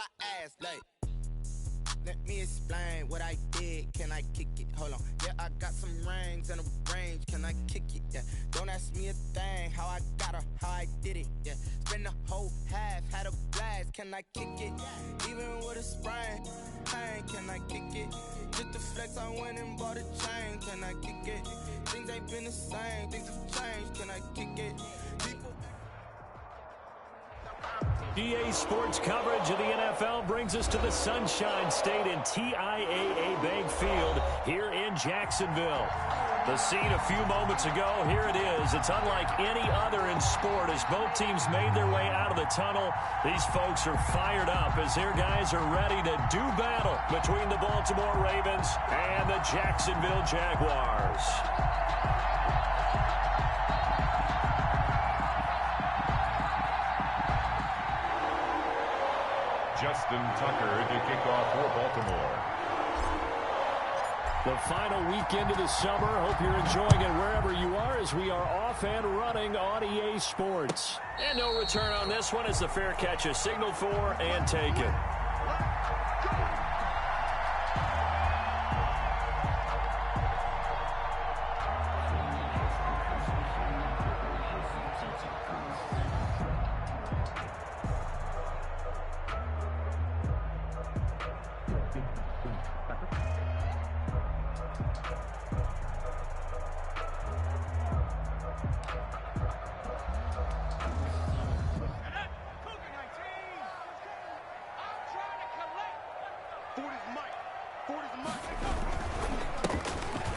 I ask, like, let me explain what I did. Can I kick it? Hold on. Yeah, I got some rings and a range. Can I kick it? Yeah. Don't ask me a thing. How I got her, how I did it. Yeah. Spend the whole half, had a blast. Can I kick it? Even with a sprain. Pain, can I kick it? Just to flex, I went and bought a chain. Can I kick it? Things ain't been the same. Things have changed. Can I kick it? People. EA Sports coverage of the NFL brings us to the Sunshine State in TIAA Bank Field here in Jacksonville. The scene a few moments ago, here it is. It's unlike any other in sport as both teams made their way out of the tunnel. These folks are fired up as their guys are ready to do battle between the Baltimore Ravens and the Jacksonville Jaguars. Justin Tucker to kick off for Baltimore. The final weekend of the summer. Hope you're enjoying it wherever you are as we are off and running on EA Sports. And no return on this one as the fair catch is signaled for and taken.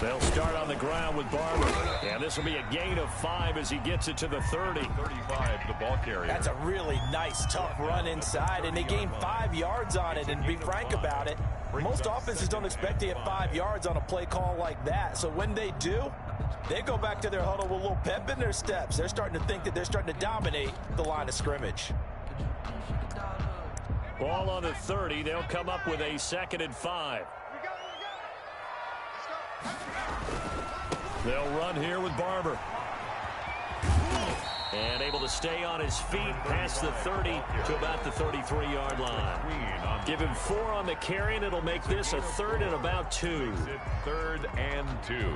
They'll start on the ground with Barber. And this will be a gain of 5 as he gets it to the 30. 35, the ball carrier. That's a really nice, tough run inside, and they gained 5 yards on it. And to be frank about it, most offenses don't expect to get 5 yards on a play call like that. So when they do, they go back to their huddle with a little pep in their steps. They're starting to think that they're starting to dominate the line of scrimmage. Ball on the 30. They'll come up with a 2nd and 5. They'll run here with Barber. And able to stay on his feet past the 30 to about the 33-yard line. Give him 4 on the carry, and it'll make this a 3rd and about 2. 3rd and 2.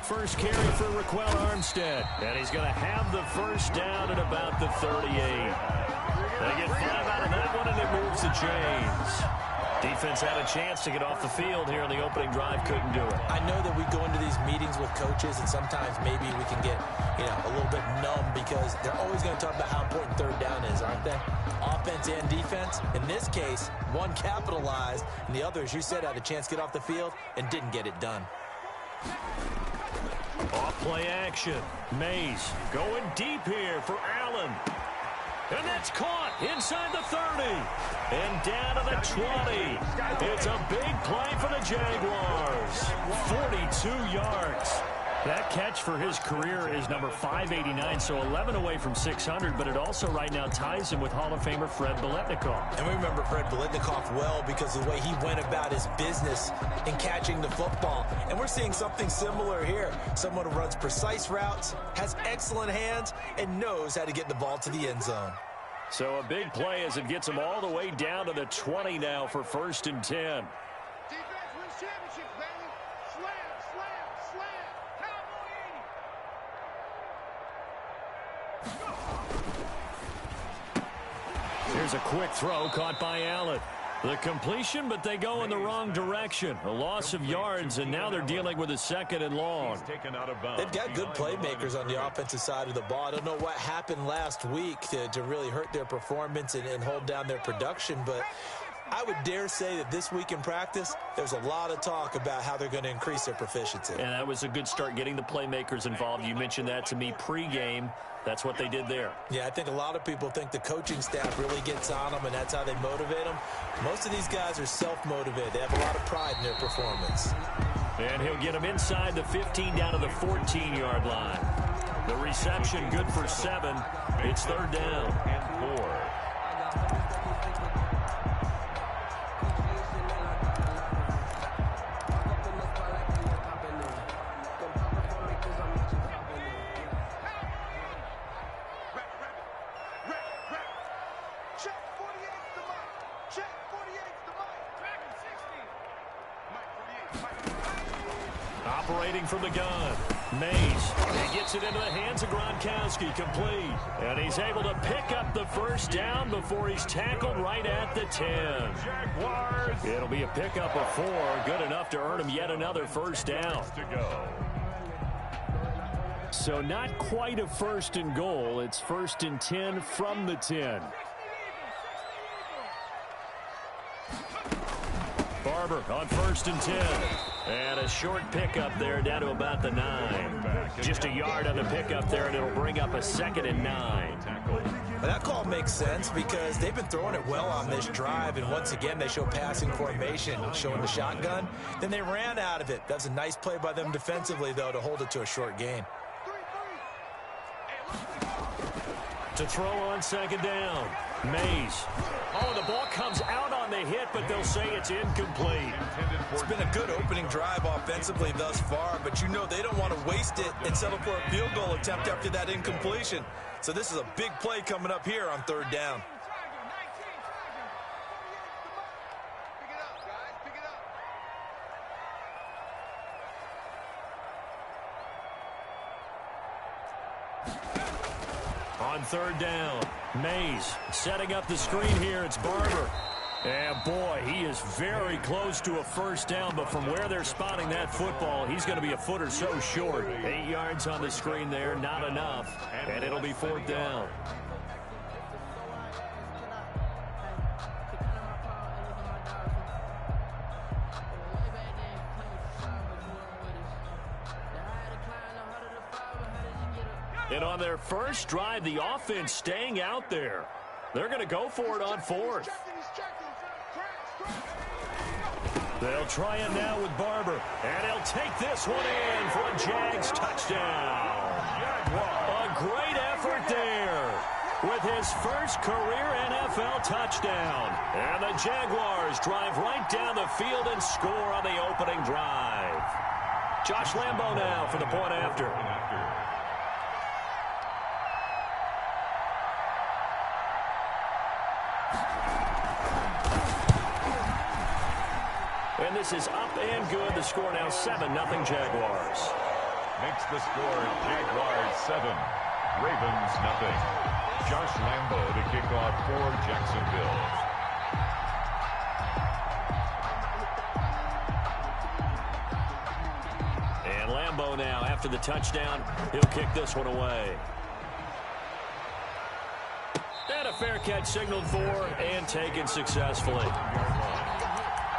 First carry for Raquel Armstead. And he's going to have the first down at about the 38. They get 5 out of that one, and it moves the chains. Defense had a chance to get off the field here in the opening drive. Couldn't do it. I know that we go into these meetings with coaches, and sometimes maybe we can get, a little bit numb because they're always going to talk about how important 3rd down is, aren't they? Offense and defense. In this case, one capitalized, and the other, as you said, had a chance to get off the field and didn't get it done. Off play action. Mays going deep here for Allen. And that's caught inside the 30. And down to the 20. It's a big play for the Jaguars. 42 yards. That catch for his career is number 589, so 11 away from 600, but it also right now ties him with Hall of Famer Fred Biletnikoff. And we remember Fred Biletnikoff well because of the way he went about his business in catching the football. And we're seeing something similar here. Someone who runs precise routes, has excellent hands, and knows how to get the ball to the end zone. So a big play as it gets him all the way down to the 20 now for 1st and 10. Here's a quick throw caught by Allen. The completion, but they go in the wrong direction. A loss of yards, and now they're dealing with a 2nd and long. They've got good playmakers on the offensive side of the ball. I don't know what happened last week to really hurt their performance and hold down their production, but I would dare say that this week in practice, there's a lot of talk about how they're going to increase their proficiency. And that was a good start getting the playmakers involved. You mentioned that to me pregame. That's what they did there. Yeah, I think a lot of people think the coaching staff really gets on them, and that's how they motivate them. Most of these guys are self-motivated. They have a lot of pride in their performance. And he'll get him inside the 15 down to the 14-yard line. The reception good for 7. It's third down. And 4. Operating from the gun, Mays. He gets it into the hands of Gronkowski, complete. And he's able to pick up the first down before he's tackled right at the 10. Jaguars. It'll be a pickup of 4, good enough to earn him yet another first down. To go. So not quite a first and goal. It's first and 10 from the 10. Barber on first and 10. And a short pickup there down to about the 9. Just a yard on the pickup there, and it'll bring up a 2nd and 9. But that call makes sense because they've been throwing it well on this drive, and once again they show passing formation, showing the shotgun. Then they ran out of it. That's a nice play by them defensively, though, to hold it to a short gain. To throw on 2nd down, Mays. Oh, the ball comes out on the hit, but they'll say it's incomplete. It's been a good opening drive offensively thus far, but you know they don't want to waste it and settle for a field goal attempt after that incompletion. So this is a big play coming up here on 3rd down. On 3rd down, Mays setting up the screen here. It's Barber. And boy, he is very close to a first down, but from where they're spotting that football, he's going to be a foot or so short. 8 yards on the screen there, not enough. And it'll be 4th down. And on their first drive, the offense staying out there. They're going to go for it on 4th. They'll try it now with Barber. And he'll take this one in for a Jags touchdown. A great effort there with his first career NFL touchdown. And the Jaguars drive right down the field and score on the opening drive. Josh Lambo now for the point after. And this is up and good. The score now 7-0 Jaguars. Makes the score Jaguars 7, Ravens 0. Josh Lambo to kick off for Jacksonville. And Lambo now after the touchdown. He'll kick this one away. And a fair catch signaled for and taken successfully.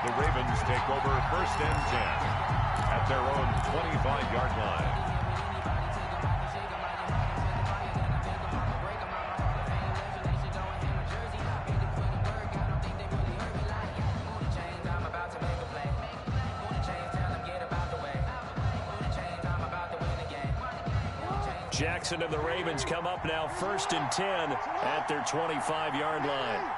The Ravens take over 1st and 10 at their own 25-yard line. Jackson and the Ravens come up now 1st and 10 at their 25-yard line.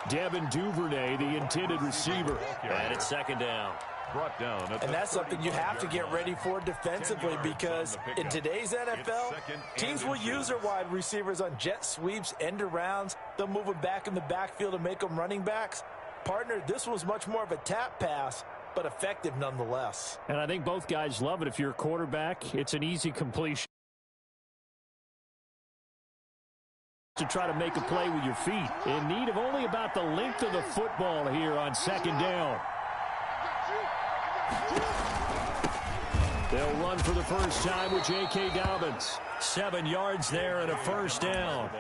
Devin Duvernay, the intended receiver. And it's 2nd down. Brought down. And that's something you have to get ready for defensively because in today's NFL, teams will use their wide receivers on jet sweeps, end arounds. They'll move them back in the backfield and make them running backs. Partner, this was much more of a tap pass, but effective nonetheless. And I think both guys love it. If you're a quarterback, it's an easy completion to try to make a play with your feet. In need of only about the length of the football here on 2nd down. They'll run for the first time with J.K. Dobbins. 7 yards there and a first down.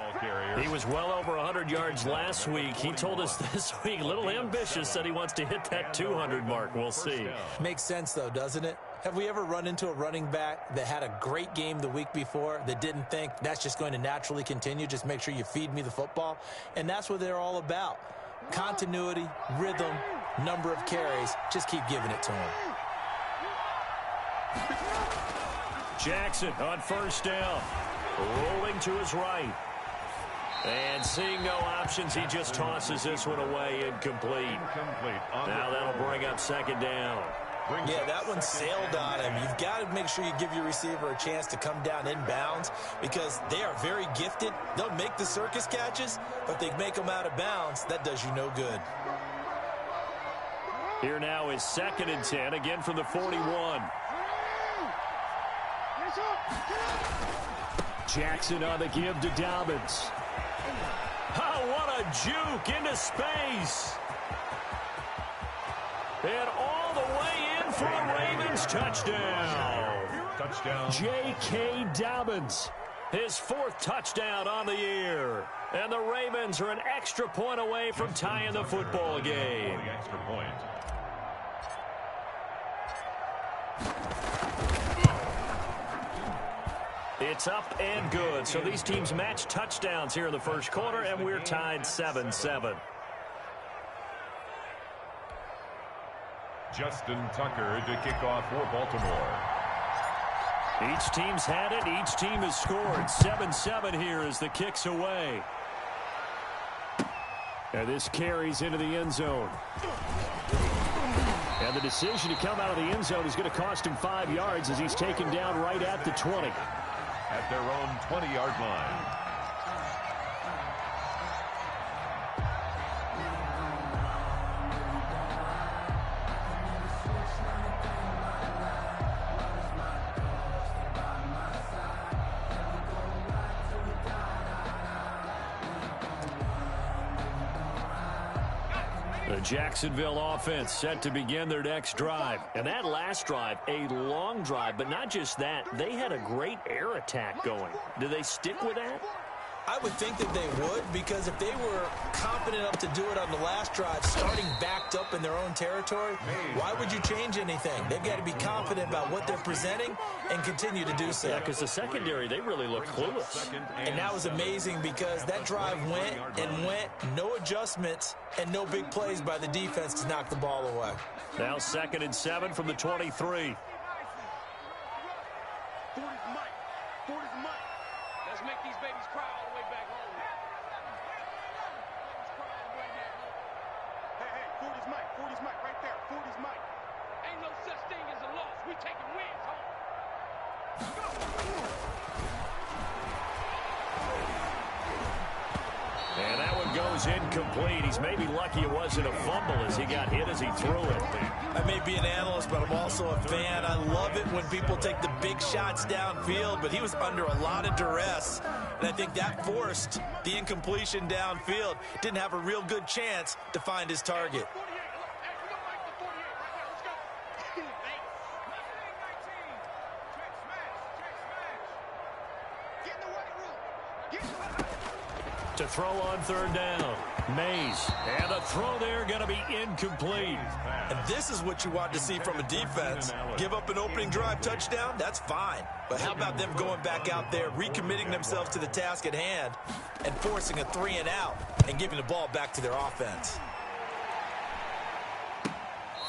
He was well over 100 yards last week. He told us this week, a little ambitious, said he wants to hit that 200 mark. We'll see. Makes sense, though, doesn't it? Have we ever run into a running back that had a great game the week before that didn't think that's just going to naturally continue? Just make sure you feed me the football. And that's what they're all about. Continuity, rhythm, number of carries. Just keep giving it to him. Jackson on first down. Rolling to his right. And seeing no options, he just tosses this one away, incomplete. Now that'll bring up second down. Yeah, that one sailed on him. You've got to make sure you give your receiver a chance to come down inbounds because they are very gifted. They'll make the circus catches, but if they make them out of bounds, that does you no good. Here now is 2nd and 10, again from the 41. Jackson on the give to Dobbins. Oh, what a juke into space. And all the way in for a Ravens touchdown. J.K. Dobbins, his 4th touchdown on the year. And the Ravens are an extra point away from tying the football game. Extra point. It's up and good. So these teams match touchdowns here in the first quarter, and we're tied 7-7. Justin Tucker to kick off for Baltimore. Each team's had it. Each team has scored. 7-7 here as the kick's away. And this carries into the end zone. And the decision to come out of the end zone is going to cost him 5 yards as he's taken down right at the 20. At their own 20-yard line. The Jacksonville offense set to begin their next drive. And that last drive, a long drive, but not just that. They had a great air attack going. Do they stick with that? I would think that they would, because if they were confident enough to do it on the last drive, starting backed up in their own territory, why would you change anything? They've got to be confident about what they're presenting and continue to do so. Yeah, because the secondary, they really look clueless. And that was amazing because that drive went and went, no adjustments and no big plays by the defense to knock the ball away. Now 2nd and 7 from the 23. Let's make these babies cry all the way back home. Hey, 40's Mike. 40's Mike right there. 40's Mike. Ain't no such thing as a loss. We taking wins home. And that one goes incomplete. He's maybe lucky it wasn't a fumble as he got hit as he threw it. I may be an analyst, but I'm also a fan. I love it when people take the big shots downfield, but he was under a lot of duress, and I think that forced the incompletion downfield. Didn't have a real good chance to find his target. To throw on 3rd down. Mays. And the throw there going to be incomplete. And this is what you want to see from a defense. Give up an opening drive touchdown, that's fine. But how about them going back out there, recommitting themselves to the task at hand, and forcing a 3-and-out and giving the ball back to their offense.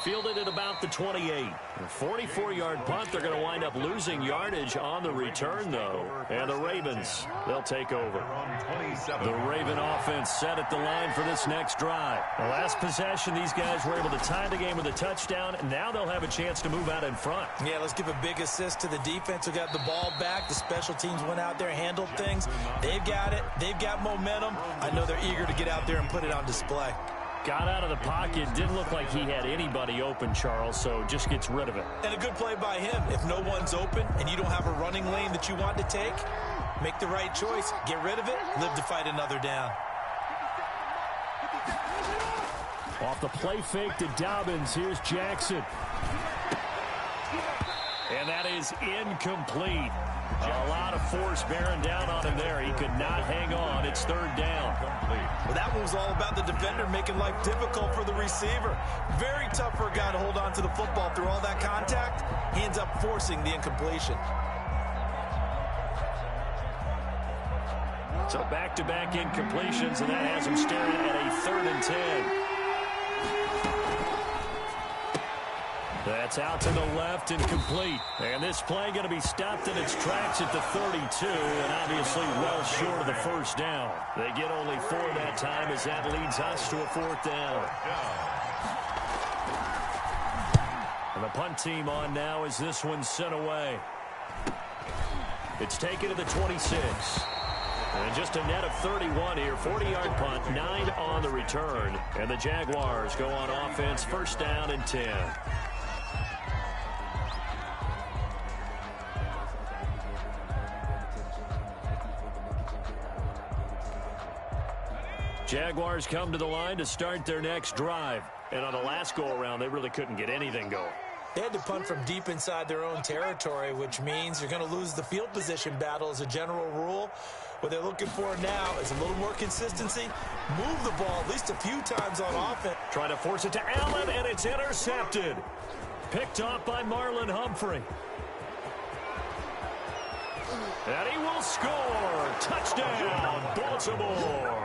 Fielded at about the 28. A 44-yard punt. They're going to wind up losing yardage on the return, though. And the Ravens, they'll take over. The Raven offense set at the line for this next drive. The last possession, these guys were able to tie the game with a touchdown. And now they'll have a chance to move out in front. Yeah, let's give a big assist to the defense who got the ball back. The special teams went out there, handled things. They've got it. They've got momentum. I know they're eager to get out there and put it on display. Got out of the pocket. Didn't look like he had anybody open, Charles, so just gets rid of it. And a good play by him. If no one's open and you don't have a running lane that you want to take, make the right choice. Get rid of it. Live to fight another down. Off the play fake to Dobbins. Here's Jackson. And that is incomplete. A lot of force bearing down on him there. He could not hang on. It's third down. Well, that one was all about the defender making life difficult for the receiver. Very tough for a guy to hold on to the football through all that contact. He ends up forcing the incompletion. So back-to-back incompletions, and that has him staring at a 3rd and 10. That's out to the left and complete. And this play going to be stopped in its tracks at the 32, and obviously well short of the first down. They get only 4 that time as that leads us to a 4th down. And the punt team on now as this one's sent away. It's taken to the 26. And just a net of 31 here. 40-yard punt, 9 on the return. And the Jaguars go on offense, 1st down and 10. Jaguars come to the line to start their next drive. And on the last go-around, they really couldn't get anything going. They had to punt from deep inside their own territory, which means you're going to lose the field position battle as a general rule. What they're looking for now is a little more consistency. Move the ball at least a few times on offense. Trying to force it to Allen, and it's intercepted. Picked off by Marlon Humphrey. And he will score. Touchdown, Baltimore.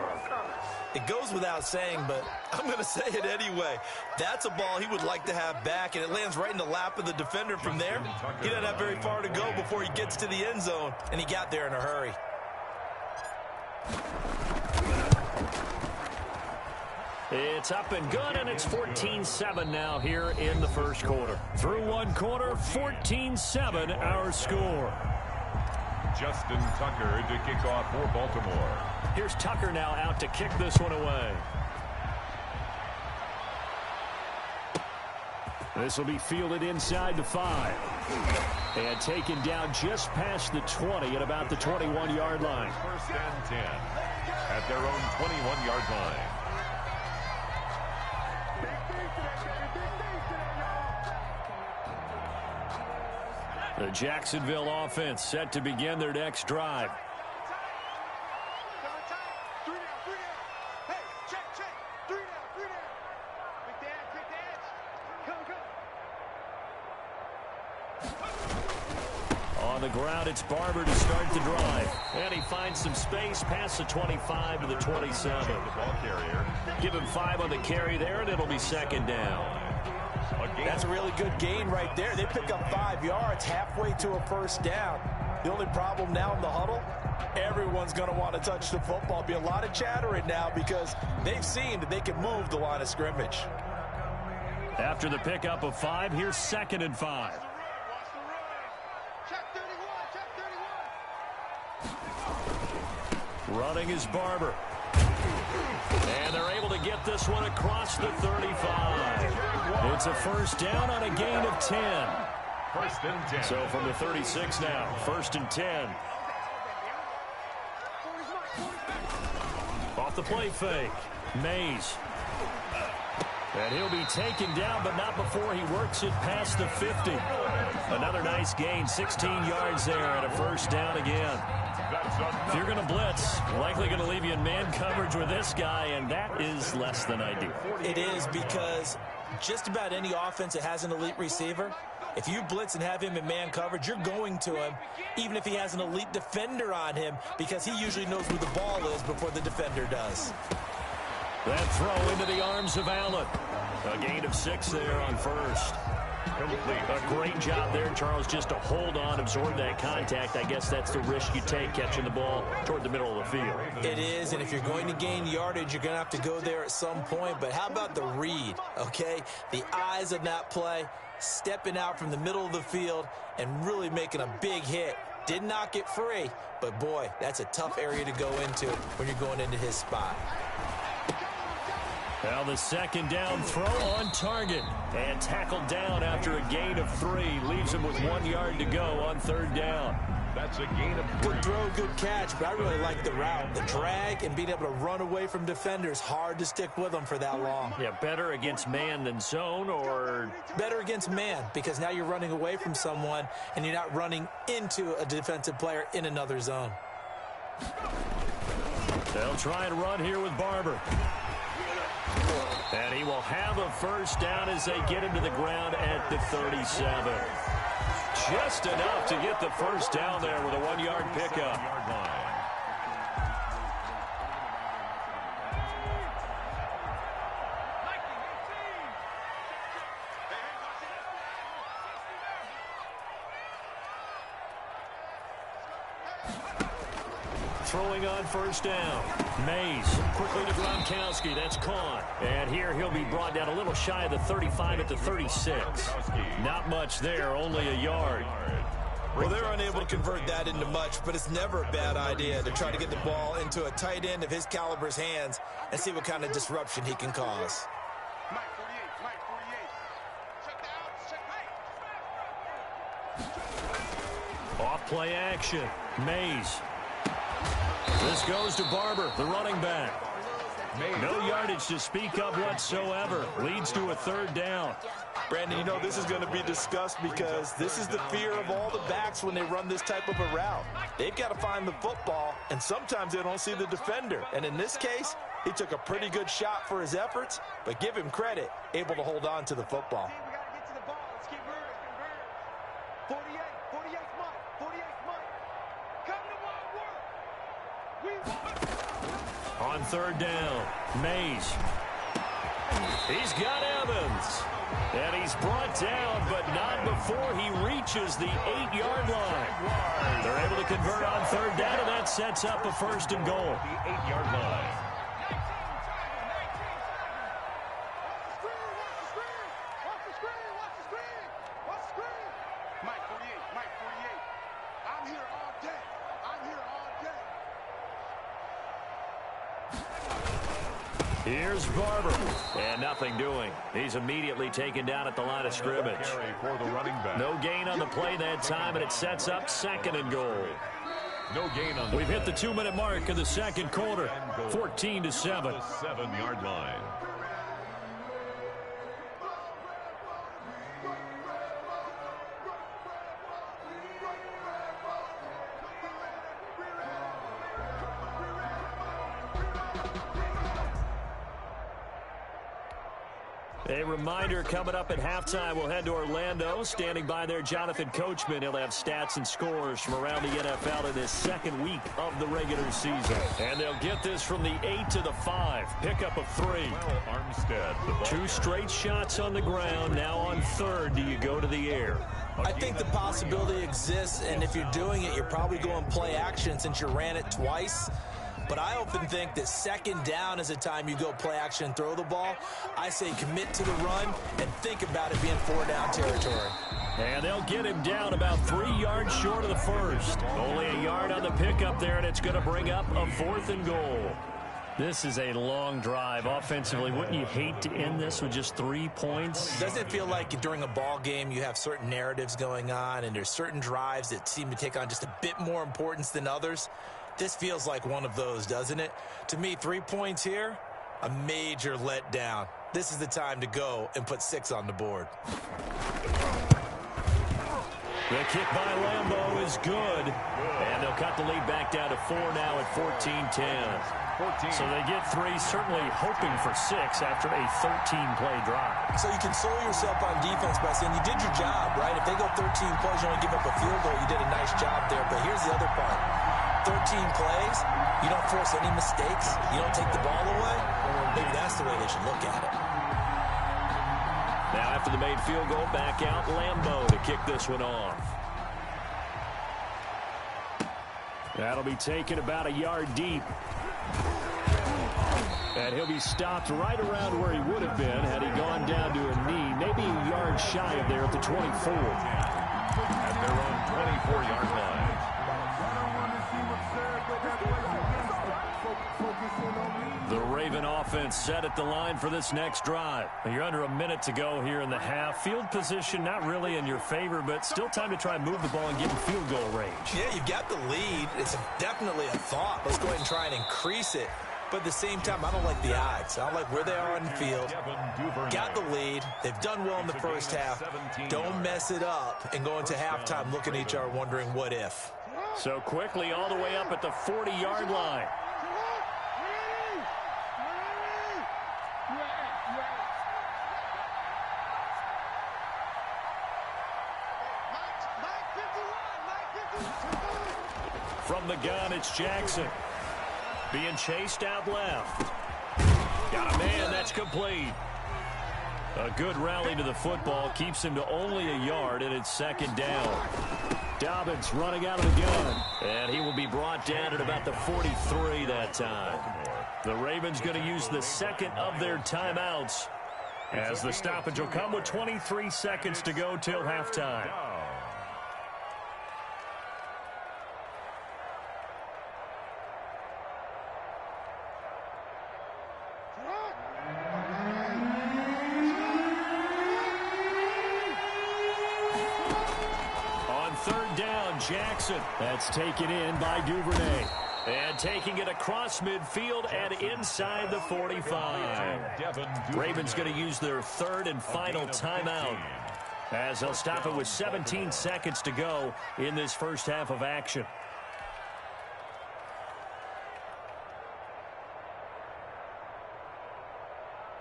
It goes without saying, but I'm going to say it anyway. That's a ball he would like to have back, and it lands right in the lap of the defender from there. He doesn't have very far to go before he gets to the end zone, and he got there in a hurry. It's up and good, and it's 14-7 now here in the first quarter. Through one quarter, 14-7 our score. Justin Tucker to kick off for Baltimore. Here's Tucker now out to kick this one away. This will be fielded inside the 5. And taken down just past the 20 at about the 21-yard line. 1st and 10 at their own 21-yard line. The Jacksonville offense set to begin their next drive. On the ground, it's Barber to start the drive. And he finds some space past the 25 to the 27. The ball carrier. Give him 5 on the carry there, and it'll be 2nd down. That's a really good gain right there. They pick up 5 yards halfway to a 1st down. The only problem now in the huddle, everyone's going to want to touch the football. Be a lot of chattering now because they've seen that they can move the line of scrimmage. After the pickup of 5, here's 2nd and 5. Running is Barber. And they're able to get this one across the 35. It's a 1st down on a gain of 10. 1st and 10. So from the 36 now, 1st and 10. Off the play fake. Mays. And he'll be taken down, but not before he works it past the 50. Another nice gain, 16 yards there, and a 1st down again. If you're going to blitz, likely going to leave you in man coverage with this guy, and that is less than ideal. It is because just about any offense that has an elite receiver, if you blitz and have him in man coverage, you're going to him, even if he has an elite defender on him, because he usually knows where the ball is before the defender does. That throw into the arms of Allen. A gain of 6 there on 1st. A great job there, Charles, just to hold on, absorb that contact. I guess that's the risk you take catching the ball toward the middle of the field. It is, and if you're going to gain yardage, you're going to have to go there at some point. But how about the read, okay? The eyes of that play, stepping out from the middle of the field and really making a big hit. Did not get free, but boy, that's a tough area to go into when you're going into his spot. Now the 2nd down throw on target and tackled down after a gain of 3. Leaves him with 1 yard to go on 3rd down. That's a gain of 3. Good throw, good catch, but I really like the route. The drag and being able to run away from defenders, hard to stick with them for that long. Yeah, better against man than zone, or better against man, because now you're running away from someone and you're not running into a defensive player in another zone. They'll try and run here with Barber. And he will have a first down as they get him to the ground at the 37. Just enough to get the first down there with a 1-yard pickup. Throwing on first down. Mays quickly to Gronkowski. That's caught. And here he'll be brought down a little shy of the 35 at the 36. Not much there, only a yard. Well, they're unable to convert that into much, but it's never a bad idea to try to get the ball into a tight end of his caliber's hands and see what kind of disruption he can cause. Mike 48, Mike 48. Check down. Off play action. Mays. This goes to Barber, the running back. No yardage to speak of whatsoever. Leads to a third down. Brandon, you know this is going to be discussed because this is the fear of all the backs when they run this type of a route. They've got to find the football, and sometimes they don't see the defender. And in this case, he took a pretty good shot for his efforts, but give him credit, able to hold on to the football. We got to get to the ball. Let's keep moving. 48, 48 Mike, 48 Mike. Come to wild work. We want. On third down, Mays. He's got Evans. And he's brought down, but not before he reaches the 8-yard line. They're able to convert on third down, and that sets up a first and goal. The 8-yard line. Watch the screen. Mike 48, Mike 48. I'm here all day. Here's Barber. And nothing doing. He's immediately taken down at the line of scrimmage. For the running back. No gain on the play that time, and it sets up second and goal. No gain on the We've hit the 2-minute mark in the second quarter. 14-7. The 7-yard line. A reminder coming up at halftime. We'll head to Orlando. Standing by there, Jonathan Coachman. He'll have stats and scores from around the NFL in this second week of the regular season. And they'll get this from the 8 to the 5. Pickup of 3. Well, Armstead. 2 straight shots on the ground. Now on third, do you go to the air? I think the possibility exists, and if you're doing it, you're probably going play action since you ran it twice. But I often think that second down is a time you go play action and throw the ball. I say commit to the run and think about it being 4-down territory. And they'll get him down about 3 yards short of the first. Only a yard on the pickup there, and it's going to bring up a 4th and goal. This is a long drive offensively. Wouldn't you hate to end this with just 3 points? Doesn't it feel like during a ball game you have certain narratives going on and there's certain drives that seem to take on just a bit more importance than others? This feels like one of those, doesn't it? To me, 3 points here, a major letdown. This is the time to go and put 6 on the board. The kick by Lambeau is good. And they'll cut the lead back down to 4 now at 14-10. So they get 3, certainly hoping for 6 after a 13-play drive. So you console yourself on defense by saying you did your job, right? If they go 13 plays, you only give up a field goal, you did a nice job there. But here's the other part. 13 plays, you don't force any mistakes, you don't take the ball away. Maybe that's the way they should look at it. Now after the made field goal, back out Lambeau to kick this one off. That'll be taken about a yard deep. And he'll be stopped right around where he would have been had he gone down to a knee, maybe a yard shy of there at the 24. At their own 24-yard line. Focusing on me. The Raven offense set at the line for this next drive. You're under a minute to go here in the half. Field position not really in your favor, but still time to try and move the ball and get in field goal range. Yeah, you've got the lead. It's definitely a thought. Let's go ahead and try and increase it. But at the same time, I don't like the odds. I don't like where they are on the field. Got the lead. They've done well in the first half. Don't mess it up and go into halftime looking at each other wondering what if. So quickly all the way up at the 40-yard line. From the gun, it's Jackson. Being chased out left. Got a man, that's complete. A good rally to the football keeps him to only a yard, and it's second down. Dobbins running out of the gun, and he will be brought down at about the 43 that time. The Ravens going to use the second of their timeouts as the stoppage will come with 23 seconds to go till halftime. Jackson. That's taken in by Duvernay. And taking it across midfield and inside the 45. Ravens going to use their third and final timeout as they'll stop it with 17 seconds to go in this first half of action.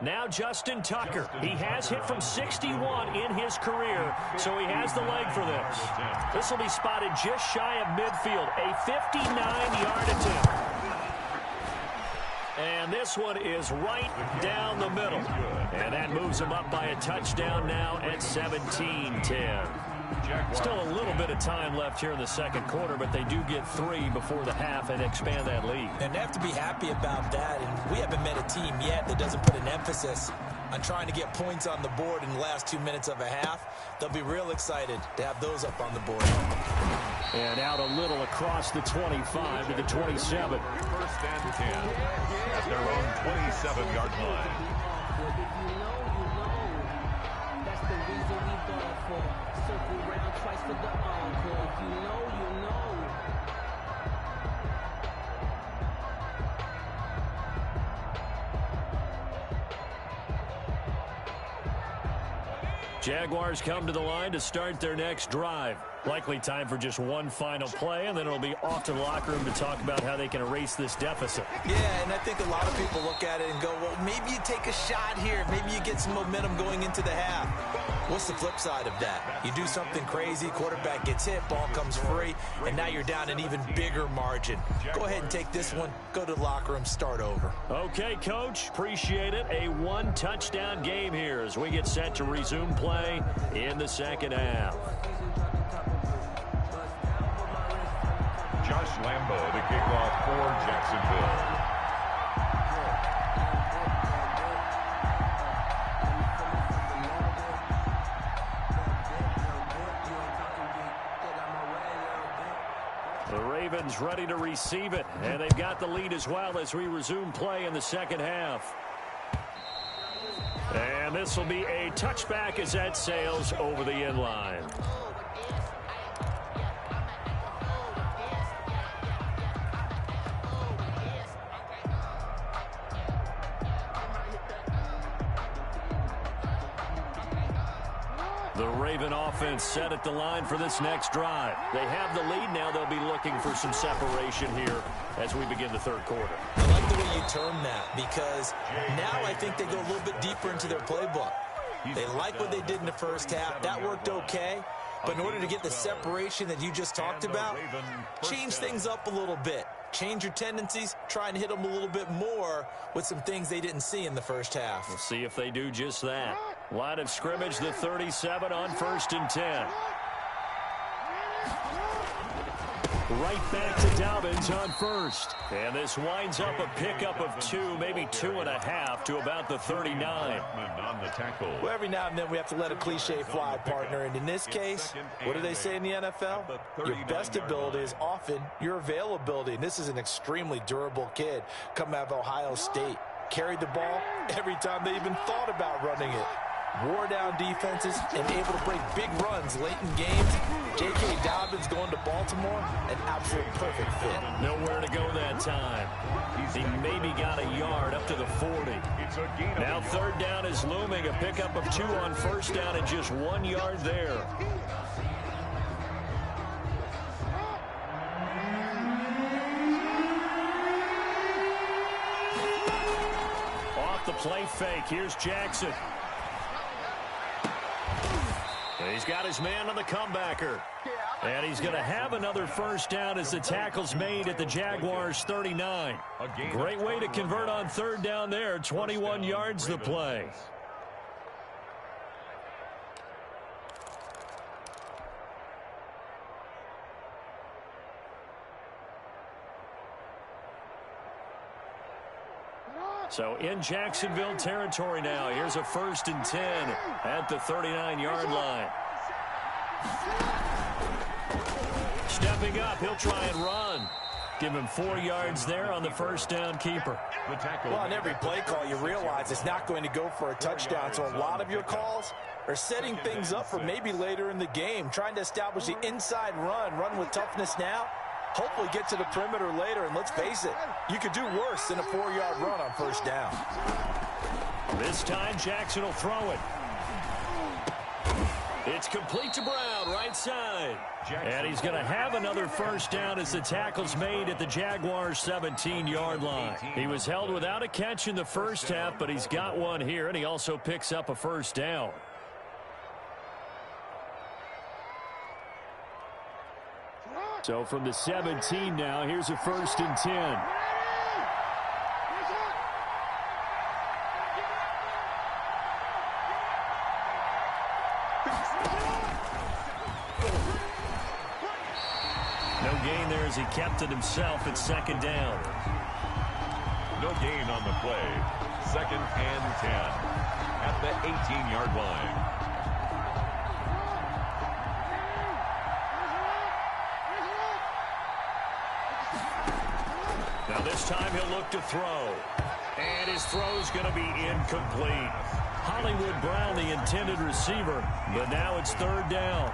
Now Justin Tucker. He has hit from 61 in his career, so he has the leg for this. This will be spotted just shy of midfield, a 59-yard attempt. And this one is right down the middle. And that moves him up by a touchdown now at 17-10. Still a little bit of time left here in the second quarter, but they do get 3 before the half and expand that lead. And they have to be happy about that. And we haven't met a team yet that doesn't put an emphasis on trying to get points on the board in the last 2 minutes of a half. They'll be real excited to have those up on the board. And out a little across the 25 to the 27. First and 10 at their own 27-yard line. That's the reason we bought for. Circle round twice for the encore. If you know, you know. Jaguars come to the line to start their next drive. Likely time for just one final play, and then it'll be off to the locker room to talk about how they can erase this deficit. Yeah, and I think a lot of people look at it and go, well, maybe you take a shot here. Maybe you get some momentum going into the half. What's the flip side of that? You do something crazy, quarterback gets hit, ball comes free, and now you're down an even bigger margin. Go ahead and take this one, go to the locker room, start over. Okay, Coach, appreciate it. A one-touchdown game here as we get set to resume play in the second half. Josh Lambo to kick off for Jacksonville. The Ravens ready to receive it, and they've got the lead as well as we resume play in the second half. And this will be a touchback as that sails over the end line. The Raven offense set at the line for this next drive. They have the lead now. They'll be looking for some separation here as we begin the third quarter. I like the way you term that because now I think they go a little bit deeper into their playbook. They like what they did in the first half. That worked okay. But in order to get the separation that you just talked about, change things up a little bit. Change your tendencies, try and hit them a little bit more with some things they didn't see in the first half. We'll see if they do just that. Line of scrimmage, the 37 on 1st and 10. right back to Dobbins on first. And this winds up a pickup of 2, maybe 2.5 to about the 39. On the tackle. Well, every now and then we have to let a cliche fly, partner. And in this case, what do they say in the NFL? Your best ability is often your availability. And this is an extremely durable kid coming out of Ohio State. Carried the ball every time they even thought about running it. Wore down defenses and able to break big runs late in games. J.K. Dobbins going to Baltimore, an absolute perfect fit. Nowhere to go that time. He maybe got a yard up to the 40. Now third down is looming. A pickup of 2 on first down and just 1 yard there. Off the play fake. Here's Jackson. He's got his man on the comebacker. And he's going to have another first down as the tackle's made at the Jaguars' 39. Great way to convert on third down there. 21 yards the play. So in Jacksonville territory now. Here's a 1st and 10 at the 39-yard line. Stepping up, he'll try and run. Give him 4 yards there on the first down keeper. Well, on every play call, you realize it's not going to go for a touchdown. So a lot of your calls are setting things up for maybe later in the game, trying to establish the inside run with toughness now. Hopefully get to the perimeter later, and let's face it, you could do worse than a 4-yard run on first down. This time, Jackson will throw it. It's complete to Brown, right side. And he's going to have another first down as the tackle's made at the Jaguars' 17-yard line. He was held without a catch in the first half, but he's got one here, and he also picks up a first down. So from the 17 now, here's a 1st and 10. No gain there as he kept it himself at second down. No gain on the play. 2nd and 10 at the 18-yard line. Now this time he'll look to throw. And his throw's going to be incomplete. Hollywood Brown, the intended receiver, but now it's 3rd down.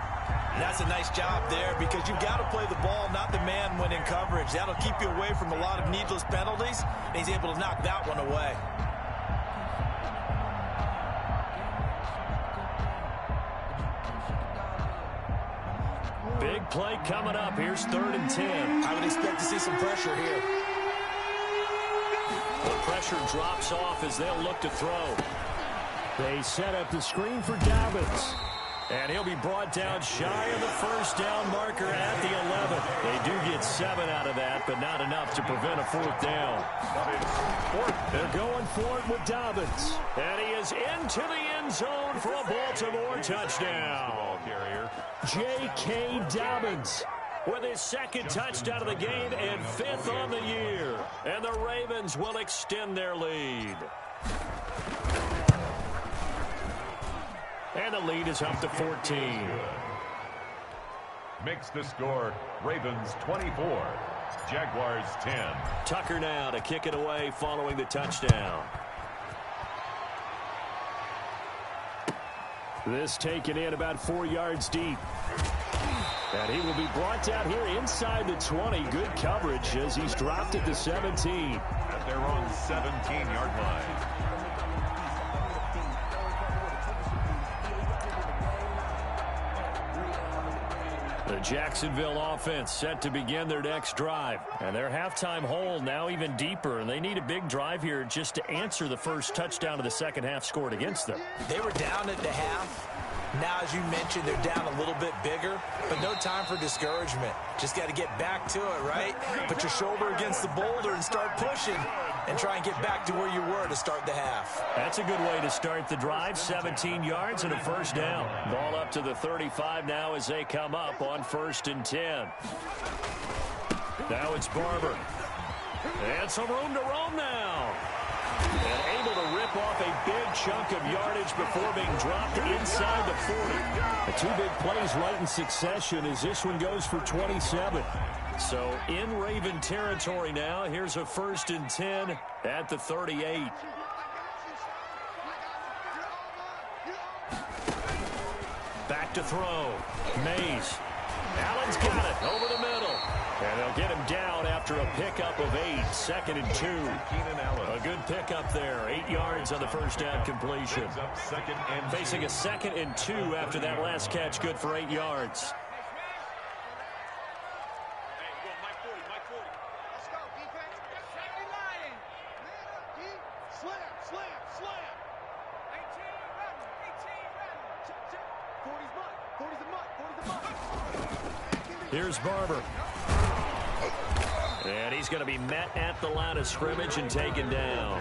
That's a nice job there because you've got to play the ball, not the man when in coverage. That'll keep you away from a lot of needless penalties, and he's able to knock that one away. Big play coming up. Here's 3rd and 10. I would expect to see some pressure here. The pressure drops off as they'll look to throw. They set up the screen for Dobbins. And he'll be brought down shy of the first down marker at the 11. They do get 7 out of that, but not enough to prevent a 4th down. They're going for it with Dobbins. And he is into the end zone for a Baltimore touchdown. J.K. Dobbins with his 2nd touchdown of the game and 5th on the year. And the Ravens will extend their lead. And the lead is up to 14. Makes the score Ravens 24, Jaguars 10. Tucker now to kick it away following the touchdown. This taken in about 4 yards deep. And he will be brought down here inside the 20. Good coverage as he's dropped at the 17. At their own 17-yard line. The Jacksonville offense set to begin their next drive. And their halftime hole now even deeper. And they need a big drive here just to answer the first touchdown of the second half scored against them. They were down at the half. Now, as you mentioned, they're down a little bit bigger, but no time for discouragement. Just got to get back to it, right? Put your shoulder against the boulder and start pushing and try and get back to where you were to start the half. That's a good way to start the drive. 17 yards and a first down. Ball up to the 35 now as they come up on 1st and 10. Now it's Barber. And some room to roam now. And able to rip off a big chunk of yardage before being dropped inside the 40. The two big plays right in succession as this one goes for 27. So in Raven territory now. Here's a 1st and 10 at the 38. Back to throw. Mays. Allen's got it over the middle. And they'll get him down after a pickup of 8. 2nd and 2. A good pickup there. 8 yards on the first down completion. Facing a 2nd and 2 after that last catch. Good for 8 yards. Here's Barber. And he's going to be met at the line of scrimmage and taken down.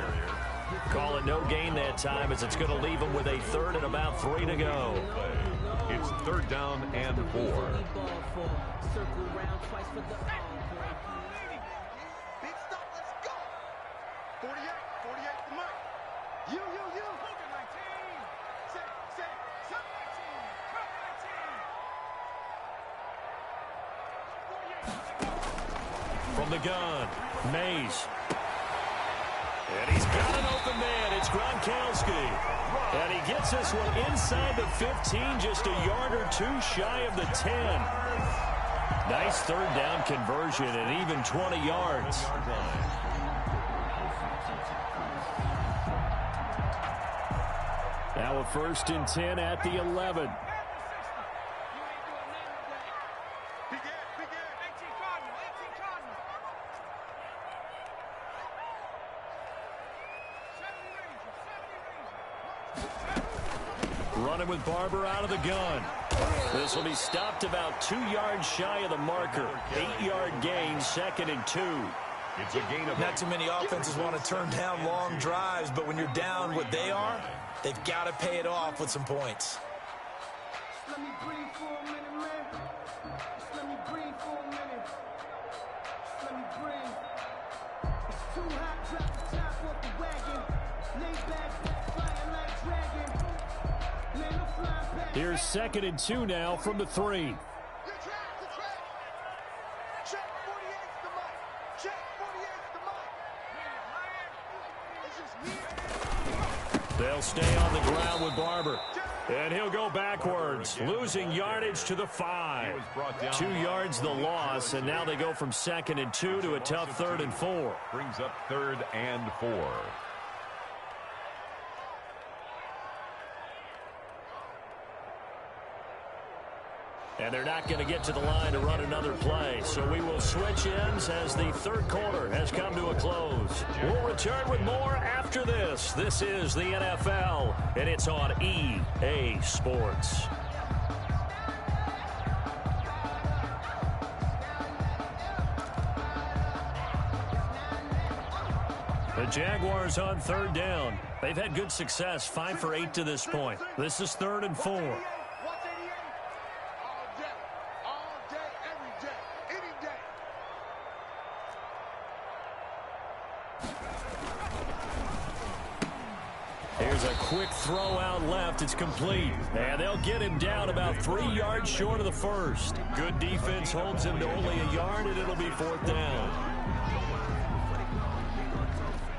Call it no gain that time as it's going to leave him with a 3rd and about 3 to go. It's 3rd down and 4. Big stop, let's go. 48 to Mike. You. From the gun, Mays. And he's got an open man. It's Gronkowski. And he gets this one inside the 15, just a yard or 2 shy of the 10. Nice 3rd down conversion and even 20 yards. Now a 1st and 10 at the 11. Running with Barber out of the gun. This will be stopped about 2 yards shy of the marker. 8-yard gain, 2nd and 2. It's a gain of Not too many offenses want to turn down long drives, but when you're down what they are, they've got to pay it off with some points. Let me breathe for a minute, man. Just let me breathe for a minute. Just let me breathe. It's too hot, drop the top off the wagon. Lay back, flying like dragon. Man, I'm flying back. Here's 2nd and 2 now from the 3. Check 48's the mic. Check 48's the mic. It's just me. They'll stay on the ground with Barber. And he'll go backwards, losing yardage to the 5. 2 yards the loss, and now they go from 2nd and 2 to a tough 3rd and 4. brings up 3rd and 4. And they're not going to get to the line to run another play. So we will switch ends as the 3rd quarter has come to a close. We'll return with more after this. This is the NFL, and it's on EA Sports. The Jaguars on 3rd down. They've had good success, 5 for 8 to this point. This is 3rd and 4. Here's a quick throw out left. It's complete. And they'll get him down about 3 yards short of the 1st. Good defense holds him to only a yard, and it'll be 4th down.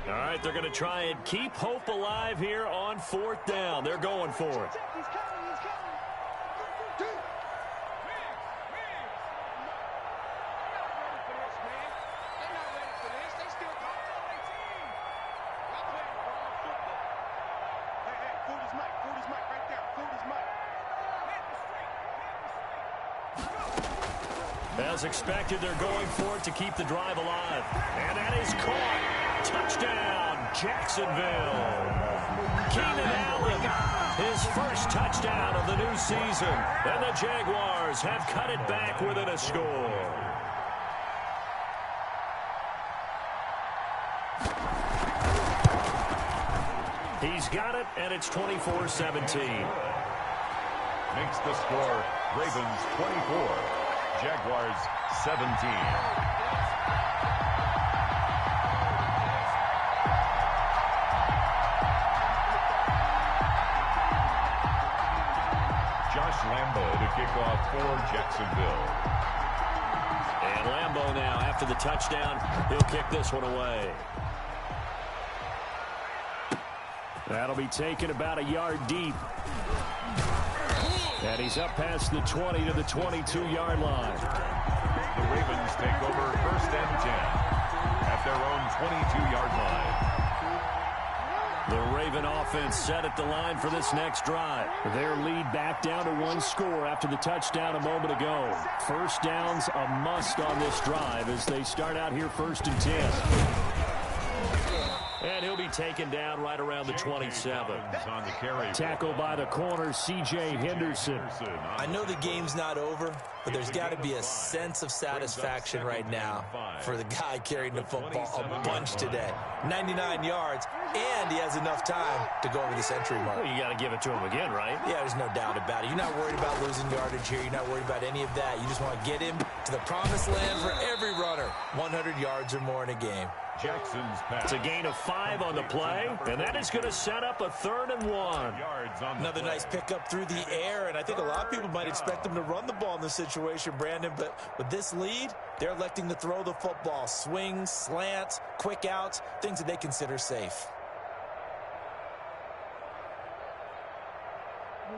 All right, they're going to try and keep hope alive here on 4th down. They're going for it. As expected, they're going for it to keep the drive alive. And that is caught. Touchdown, Jacksonville. Keenan Allen, his first touchdown of the new season. And the Jaguars have cut it back within a score. He's got it, and it's 24-17. Makes the score Ravens 24. Jaguars 17. for Jacksonville. And Lambeau now, after the touchdown, he'll kick this one away. That'll be taken about a yard deep. And he's up past the 20 to the 22-yard line. The Ravens take over 1st and 10 at their own 22-yard line. The Raven offense set at the line for this next drive. Their lead back down to 1 score after the touchdown a moment ago. First downs a must on this drive as they start out here 1st and 10. And he'll be taken down right around the 27. On the carry. Tackle by the corner, C.J. Henderson. I know the game's not over, but there's got to be a sense of satisfaction right now for the guy carrying the football a bunch today. 99 yards, and he has enough time to go over this entry mark. Well, you got to give it to him again, right? Yeah, there's no doubt about it. You're not worried about losing yardage here. You're not worried about any of that. You just want to get him to the promised land for every runner. 100 yards or more in a game. Jackson's pass. It's a gain of 5 on the play, and that is going to set up a 3rd and 1. Another nice pickup through the air, and I think a lot of people might expect them to run the ball in this situation, Brandon, but with this lead, they're electing to throw the football. Swings, slants, quick outs, things that they consider safe.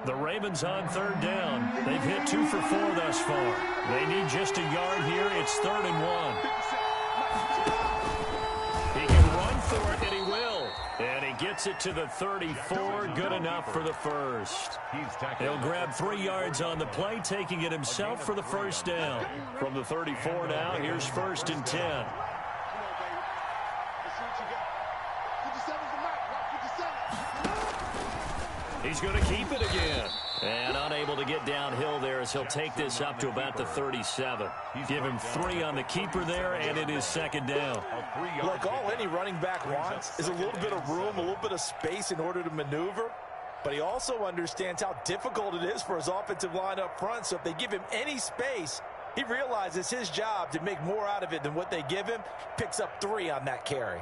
The Ravens on 3rd down. They've hit 2 for 4 thus far. They need just a yard here. It's 3rd and 1. He can run for it, and he will. And he gets it to the 34. Good enough for the first. He'll grab 3 yards on the play, taking it himself for the first down. From the 34 now, here's 1st and 10. He's going to keep it again. And unable to get downhill there as he'll take this up to about the 37. Give him 3 on the keeper there, and it is 2nd down. Look, all any running back wants is a little bit of room, a little bit of space in order to maneuver. But he also understands how difficult it is for his offensive line up front. So if they give him any space, he realizes his job to make more out of it than what they give him. Picks up 3 on that carry.